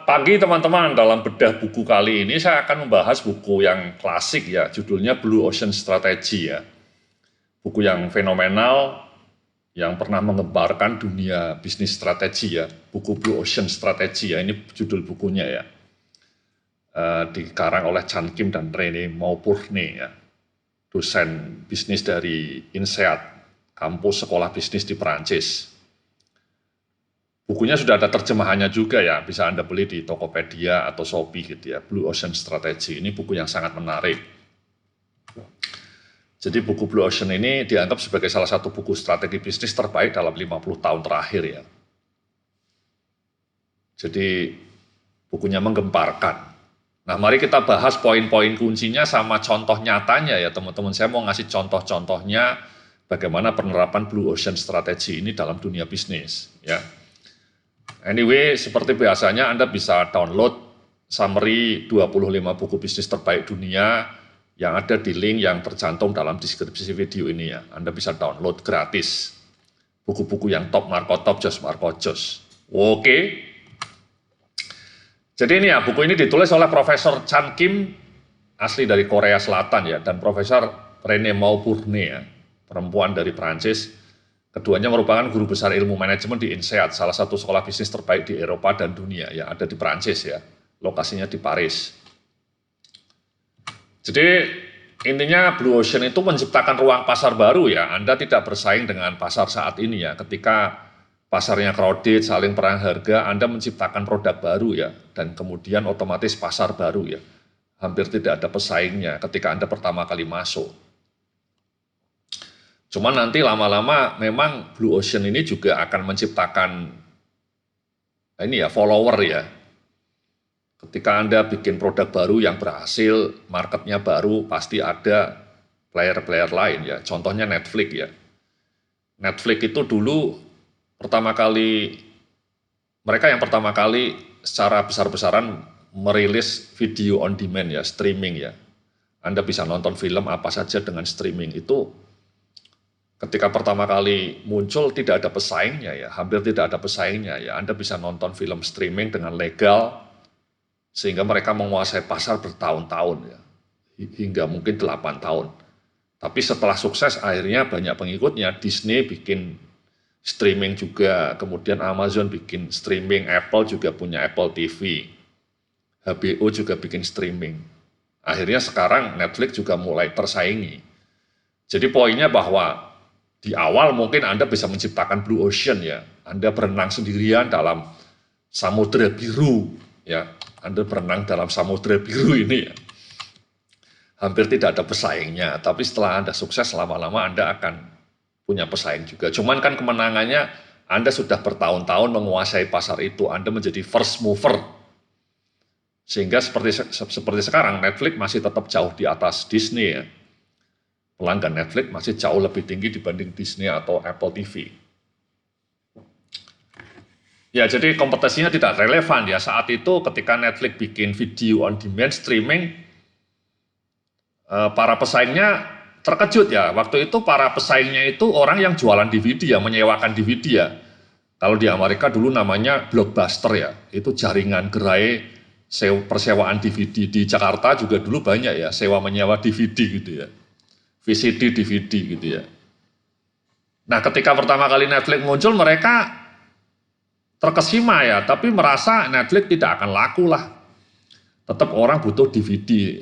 pagi teman-teman, dalam bedah buku kali ini saya akan membahas buku yang klasik ya, judulnya Blue Ocean Strategy ya. Buku yang fenomenal, yang pernah mengembarkan dunia bisnis strategi ya. Buku Blue Ocean Strategy ya, ini judul bukunya ya. Dikarang oleh Chan Kim dan Rene Maubourne ya. Dosen bisnis dari INSEAD, kampus sekolah bisnis di Perancis. Bukunya sudah ada terjemahannya juga ya, bisa Anda beli di Tokopedia atau Shopee gitu ya. Blue Ocean Strategy, ini buku yang sangat menarik. Jadi buku Blue Ocean ini dianggap sebagai salah satu buku strategi bisnis terbaik dalam 50 tahun terakhir ya. Jadi bukunya menggemparkan. Nah, mari kita bahas poin-poin kuncinya sama contoh nyatanya ya teman-teman. Saya mau ngasih contoh-contohnya bagaimana penerapan Blue Ocean Strategy ini dalam dunia bisnis ya. Anyway, seperti biasanya Anda bisa download summary 25 buku bisnis terbaik dunia yang ada di link yang tercantum dalam deskripsi video ini ya. Anda bisa download gratis buku-buku yang top Marco Top, Josh Marco Josh. Oke. Jadi ini ya, buku ini ditulis oleh Profesor Chan Kim, asli dari Korea Selatan ya, dan Profesor Rene Maubourne ya, perempuan dari Prancis. Keduanya merupakan guru besar ilmu manajemen di INSEAD, salah satu sekolah bisnis terbaik di Eropa dan dunia yang ada di Prancis ya, lokasinya di Paris. Jadi intinya Blue Ocean itu menciptakan ruang pasar baru ya, Anda tidak bersaing dengan pasar saat ini ya, ketika pasarnya crowded, saling perang harga, Anda menciptakan produk baru ya, dan kemudian otomatis pasar baru ya, hampir tidak ada pesaingnya ketika Anda pertama kali masuk. Cuman nanti lama-lama memang Blue Ocean ini juga akan menciptakan ini ya follower ya. Ketika Anda bikin produk baru yang berhasil, marketnya baru, pasti ada player-player lain ya. Contohnya Netflix ya. Netflix itu dulu mereka yang pertama kali secara besar-besaran merilis video on demand ya, streaming ya. Anda bisa nonton film apa saja dengan streaming itu. Ketika pertama kali muncul tidak ada pesaingnya ya, hampir tidak ada pesaingnya ya. Anda bisa nonton film streaming dengan legal, sehingga mereka menguasai pasar bertahun-tahun ya, hingga mungkin 8 tahun. Tapi setelah sukses akhirnya banyak pengikutnya, Disney bikin streaming juga, kemudian Amazon bikin streaming, Apple juga punya Apple TV, HBO juga bikin streaming. Akhirnya sekarang Netflix juga mulai tersaingi. Jadi poinnya bahwa di awal mungkin Anda bisa menciptakan Blue Ocean ya. Anda berenang sendirian dalam samudera biru ya. Anda berenang dalam samudera biru ini ya. Hampir tidak ada pesaingnya, tapi setelah Anda sukses lama-lama Anda akan punya pesaing juga. Cuman kan kemenangannya Anda sudah bertahun-tahun menguasai pasar itu, Anda menjadi first mover. Sehingga seperti sekarang Netflix masih tetap jauh di atas Disney ya. Pelanggan Netflix masih jauh lebih tinggi dibanding Disney atau Apple TV. Ya, jadi kompetisinya tidak relevan ya. Saat itu ketika Netflix bikin video on demand streaming, para pesaingnya terkejut ya. Waktu itu para pesaingnya itu orang yang jualan DVD ya, menyewakan DVD ya. Kalau di Amerika dulu namanya Blockbuster ya. Itu jaringan gerai persewaan DVD. Di Jakarta juga dulu banyak ya, sewa menyewa DVD gitu ya. VCD, DVD gitu ya. Nah, ketika pertama kali Netflix muncul, mereka terkesima ya, tapi merasa Netflix tidak akan laku lah. Tetap orang butuh DVD.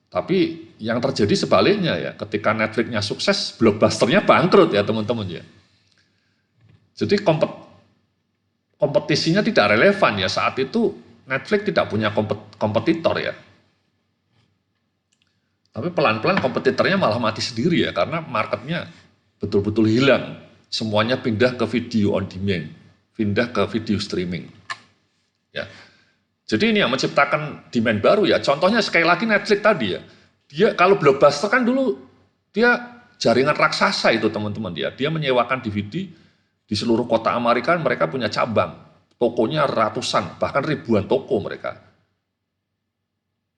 Tapi yang terjadi sebaliknya ya, ketika Netflix-nya sukses, Blockbuster-nya bangkrut ya teman-teman ya. Jadi kompetisinya tidak relevan ya, saat itu Netflix tidak punya kompetitor ya. Tapi pelan-pelan kompetitornya malah mati sendiri ya, karena marketnya betul-betul hilang. Semuanya pindah ke video on demand, pindah ke video streaming. Ya. Jadi ini yang menciptakan demand baru ya. Contohnya sekali lagi Netflix tadi ya. Dia kalau Blockbuster kan dulu dia jaringan raksasa itu teman-teman dia. Dia menyewakan DVD di seluruh kota Amerika, mereka punya cabang. Tokonya ratusan, bahkan ribuan toko mereka.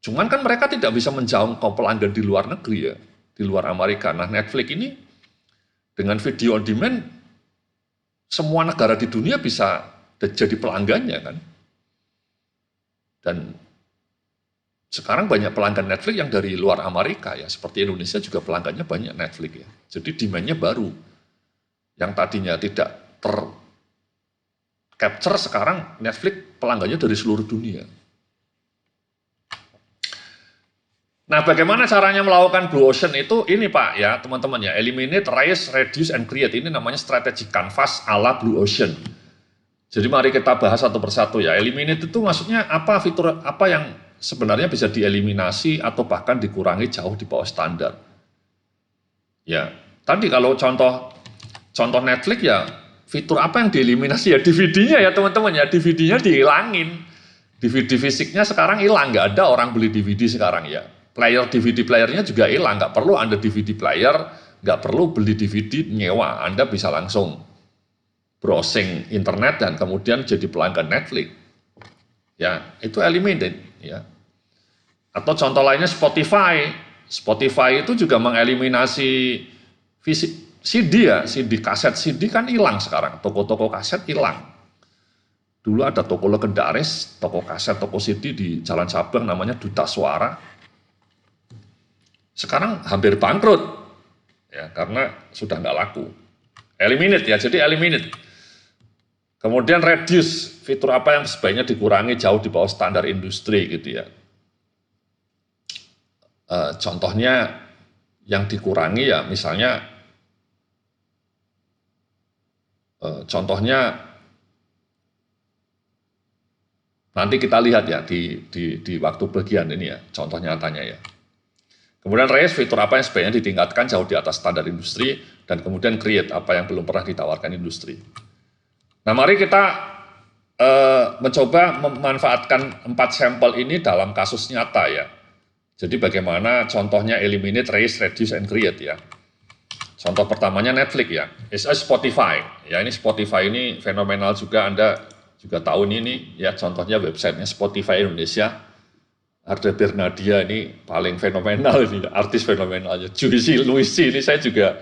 Cuman kan mereka tidak bisa menjangkau pelanggan di luar negeri ya, di luar Amerika. Nah, Netflix ini dengan video on demand, semua negara di dunia bisa jadi pelanggannya kan. Dan sekarang banyak pelanggan Netflix yang dari luar Amerika ya, seperti Indonesia juga pelanggannya banyak Netflix ya. Jadi demand-nya baru. Yang tadinya tidak capture, sekarang Netflix pelanggannya dari seluruh dunia. Nah, bagaimana caranya melakukan Blue Ocean itu? Ini Pak ya, teman-teman ya, eliminate, raise, reduce, and create. Ini namanya strategi canvas ala Blue Ocean. Jadi mari kita bahas satu persatu ya. Eliminate itu maksudnya apa, fitur apa yang sebenarnya bisa dieliminasi atau bahkan dikurangi jauh di bawah standar. Ya, tadi kalau contoh Netflix ya, fitur apa yang dieliminasi ya DVD-nya ya teman-teman ya, DVD-nya dihilangin. DVD fisiknya sekarang hilang, nggak ada orang beli DVD sekarang ya. Player DVD playernya juga hilang, nggak perlu Anda DVD player, nggak perlu beli DVD nyewa, Anda bisa langsung browsing internet dan kemudian jadi pelanggan Netflix. Ya, itu eliminated ya. Atau contoh lainnya Spotify. Spotify itu juga mengeliminasi CD ya, CD kaset CD kan hilang sekarang, toko-toko kaset hilang. Dulu ada toko legendaris, toko kaset, toko CD di Jalan Sabang namanya Duta Suara. Sekarang hampir bangkrut, ya karena sudah nggak laku. Eliminate ya, jadi eliminate. Kemudian reduce, fitur apa yang sebaiknya dikurangi jauh di bawah standar industri gitu ya. Contohnya yang dikurangi ya misalnya, contohnya nanti kita lihat ya di waktu bagian ini ya, contoh nyatanya ya. Kemudian raise, fitur apa yang sebaiknya ditingkatkan jauh di atas standar industri, dan kemudian create, apa yang belum pernah ditawarkan industri. Nah mari kita mencoba memanfaatkan 4 sampel ini dalam kasus nyata ya. Jadi bagaimana contohnya eliminate, raise, reduce, and create ya. Contoh pertamanya Netflix ya, Spotify. Ya ini Spotify ini fenomenal juga, Anda juga tahu ini ya, contohnya websitenya Spotify Indonesia. Arda Bernadia ini paling fenomenal ini, artis fenomenalnya. Juicy Luisi ini saya juga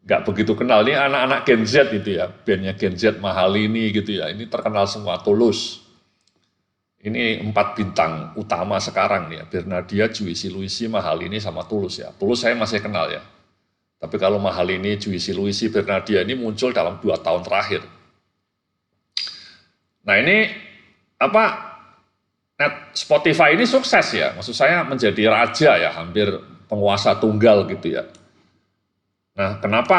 nggak begitu kenal. Ini anak-anak Gen Z itu ya, bandnya Gen Z, Mahalini gitu ya. Ini terkenal semua, Tulus. Ini 4 bintang utama sekarang nih ya, Bernadia, Juicy Luisi, Mahalini sama Tulus ya. Tulus saya masih kenal ya. Tapi kalau Mahalini, Juicy Luisi, Bernadia ini muncul dalam 2 tahun terakhir. Nah ini apa? Spotify ini sukses ya, maksud saya menjadi raja ya, hampir penguasa tunggal gitu ya. Nah, kenapa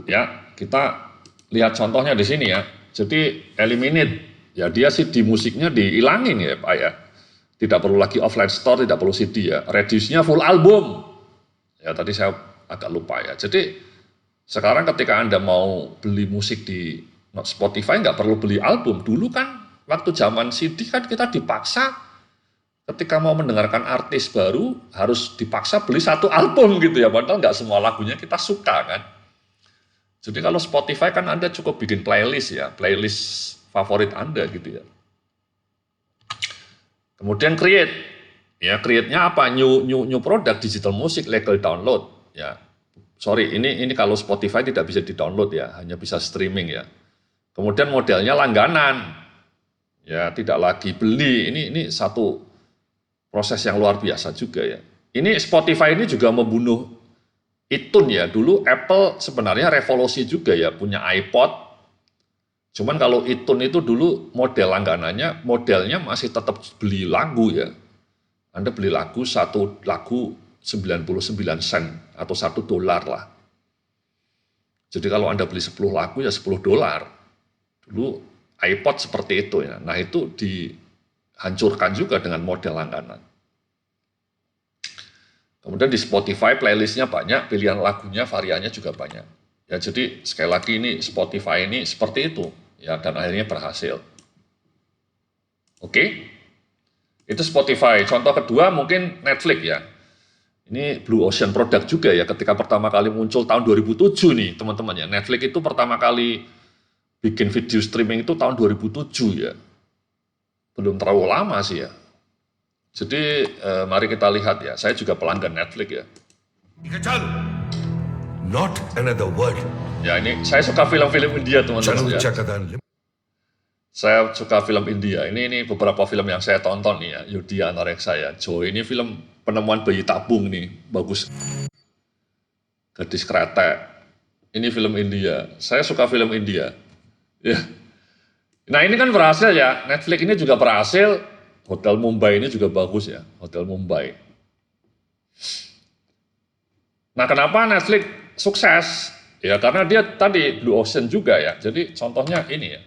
ya? Kita lihat contohnya di sini ya. Jadi eliminate, ya dia CD musiknya dihilangin ya Pak ya. Tidak perlu lagi offline store, tidak perlu CD ya. Reduce-nya full album. Ya tadi saya agak lupa ya. Jadi sekarang ketika Anda mau beli musik di Spotify nggak perlu beli album. Dulu kan waktu zaman CD kan kita dipaksa ketika mau mendengarkan artis baru harus dipaksa beli 1 album gitu ya, padahal nggak semua lagunya kita suka kan. Jadi kalau Spotify kan Anda cukup bikin playlist ya, playlist favorit Anda gitu ya. Kemudian create, ya create-nya apa? New product digital music legal download ya. Sorry, ini kalau Spotify tidak bisa di-download ya, hanya bisa streaming ya. Kemudian modelnya langganan. Ya, tidak lagi beli. Ini satu proses yang luar biasa juga ya. Ini Spotify ini juga membunuh iTunes ya. Dulu Apple sebenarnya revolusi juga ya, punya iPod. Cuman kalau iTunes itu dulu model langganannya, modelnya masih tetap beli lagu ya. Anda beli lagu, 1 lagu 99 sen atau $1 lah. Jadi kalau Anda beli 10 lagu ya $10. Dulu iPod seperti itu ya. Nah itu dihancurkan juga dengan model langganan. Kemudian di Spotify playlistnya banyak, pilihan lagunya, variannya juga banyak. Ya jadi sekali lagi ini Spotify ini seperti itu ya, dan akhirnya berhasil. Oke, itu Spotify. Contoh kedua mungkin Netflix ya. Ini Blue Ocean produk juga ya, ketika pertama kali muncul tahun 2007 nih teman-teman ya. Netflix itu pertama kali bikin video streaming itu tahun 2007 ya. Belum terlalu lama sih ya. Jadi mari kita lihat ya, saya juga pelanggan Netflix ya. Not another word. Ya ini, saya suka film-film India teman-teman ya. Saya suka film India. Ini beberapa film yang saya tonton nih ya. Yudi Anoreksa ya. Joy ini film penemuan bayi tabung nih. Bagus. Gadis Kretek. Ini film India. Saya suka film India. Ya. Nah ini kan berhasil ya. Netflix ini juga berhasil. Hotel Mumbai ini juga bagus ya. Hotel Mumbai. Nah kenapa Netflix sukses? Ya karena dia tadi Blue Ocean juga ya. Jadi contohnya ini ya.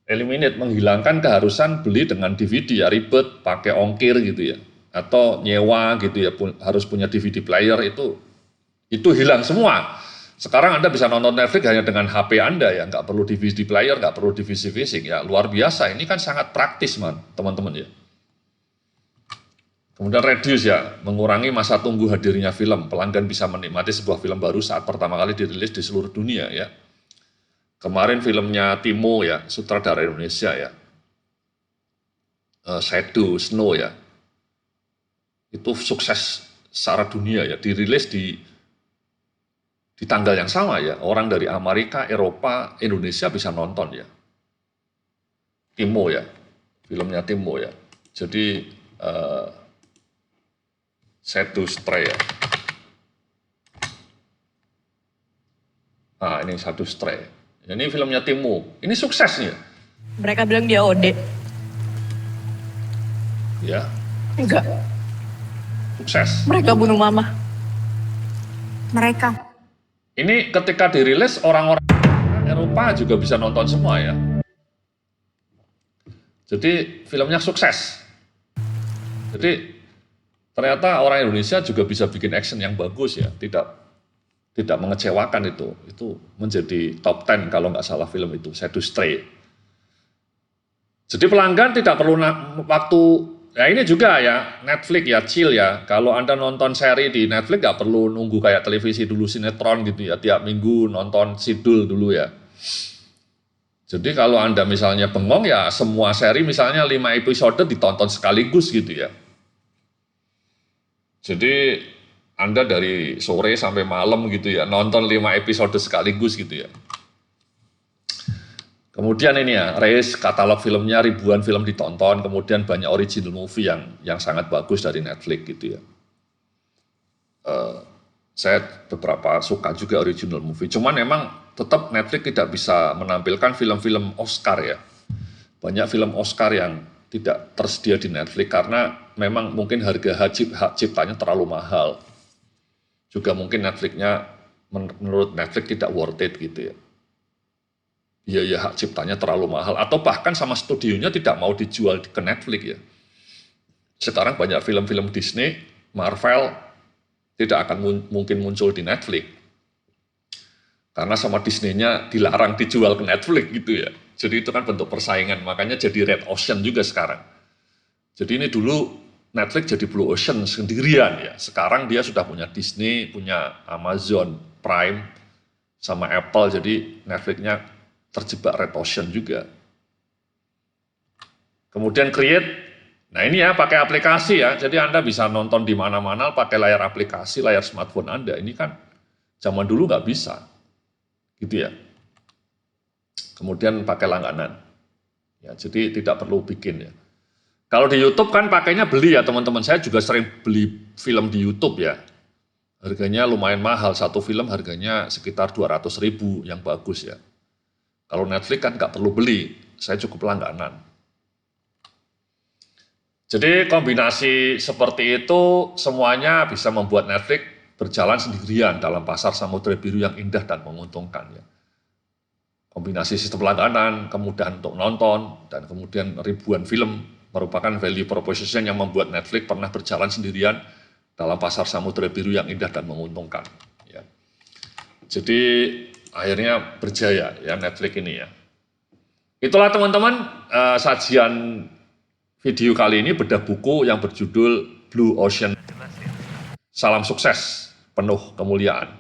Eliminate, menghilangkan keharusan beli dengan DVD ya. Ribet, pakai ongkir gitu ya. Atau nyewa gitu ya. Harus punya DVD player itu hilang semua. Sekarang Anda bisa nonton Netflix hanya dengan HP Anda ya, nggak perlu DVD player, nggak perlu DVD fisik ya, luar biasa. Ini kan sangat praktis teman-teman ya. Kemudian reduce ya, mengurangi masa tunggu hadirnya film. Pelanggan bisa menikmati sebuah film baru saat pertama kali dirilis di seluruh dunia ya. Kemarin filmnya Timo ya, sutradara Indonesia ya, Shadow, Snow ya, itu sukses secara dunia ya, dirilis di tanggal yang sama ya, orang dari Amerika, Eropa, Indonesia bisa nonton ya. Timo ya, filmnya Timo ya. Jadi Shadow Stray ya. Nah ini Shadow Stray. Ini filmnya Timo. Ini sukses nih. Mereka bilang dia OD. Ya. Enggak. Sukses. Mereka bunuh mama. Mereka. Ini ketika dirilis orang-orang Eropa juga bisa nonton semua ya. Jadi filmnya sukses. Jadi ternyata orang Indonesia juga bisa bikin action yang bagus ya. Tidak mengecewakan itu. Itu menjadi top 10 kalau nggak salah film itu, Shadow Stray. Jadi pelanggan tidak perlu waktu. Ya ini juga ya, Netflix ya, chill ya. Kalau Anda nonton seri di Netflix nggak perlu nunggu kayak televisi dulu, sinetron gitu ya. Tiap minggu nonton sidul dulu ya. Jadi kalau Anda misalnya bengong ya, semua seri misalnya 5 episode ditonton sekaligus gitu ya. Jadi Anda dari sore sampai malam gitu ya, nonton 5 episode sekaligus gitu ya. Kemudian ini ya, race katalog filmnya ribuan film ditonton, kemudian banyak original movie yang sangat bagus dari Netflix gitu ya. Saya beberapa suka juga original movie, cuman memang tetap Netflix tidak bisa menampilkan film-film Oscar ya. Banyak film Oscar yang tidak tersedia di Netflix karena memang mungkin harga hak ciptanya terlalu mahal. Juga mungkin Netflix-nya, menurut Netflix tidak worth it gitu ya. Biaya hak ciptanya terlalu mahal, atau bahkan sama studionya tidak mau dijual ke Netflix ya. Sekarang banyak film-film Disney, Marvel tidak akan mungkin muncul di Netflix karena sama Disney-nya dilarang dijual ke Netflix gitu ya. Jadi itu kan bentuk persaingan, makanya jadi Red Ocean juga sekarang. Jadi ini dulu Netflix jadi Blue Ocean sendirian ya. Sekarang dia sudah punya Disney, punya Amazon Prime sama Apple, jadi Netflix-nya terjebak Red Ocean juga. Kemudian create, nah ini ya pakai aplikasi ya, jadi Anda bisa nonton di mana-mana pakai layar aplikasi, layar smartphone Anda. Ini kan zaman dulu nggak bisa, gitu ya. Kemudian pakai langganan, ya jadi tidak perlu bikin ya. Kalau di YouTube kan pakainya beli ya teman-teman, saya juga sering beli film di YouTube ya. Harganya lumayan mahal, satu film harganya sekitar 200.000 yang bagus ya. Kalau Netflix kan nggak perlu beli, saya cukup langganan. Jadi kombinasi seperti itu semuanya bisa membuat Netflix berjalan sendirian dalam pasar samudera biru yang indah dan menguntungkan ya. Kombinasi sistem langganan, kemudahan untuk nonton, dan kemudian ribuan film merupakan value proposition yang membuat Netflix pernah berjalan sendirian dalam pasar samudera biru yang indah dan menguntungkan. Ya. Jadi akhirnya berjaya ya Netflix ini ya. Itulah teman-teman sajian video kali ini bedah buku yang berjudul Blue Ocean. Salam sukses, penuh kemuliaan.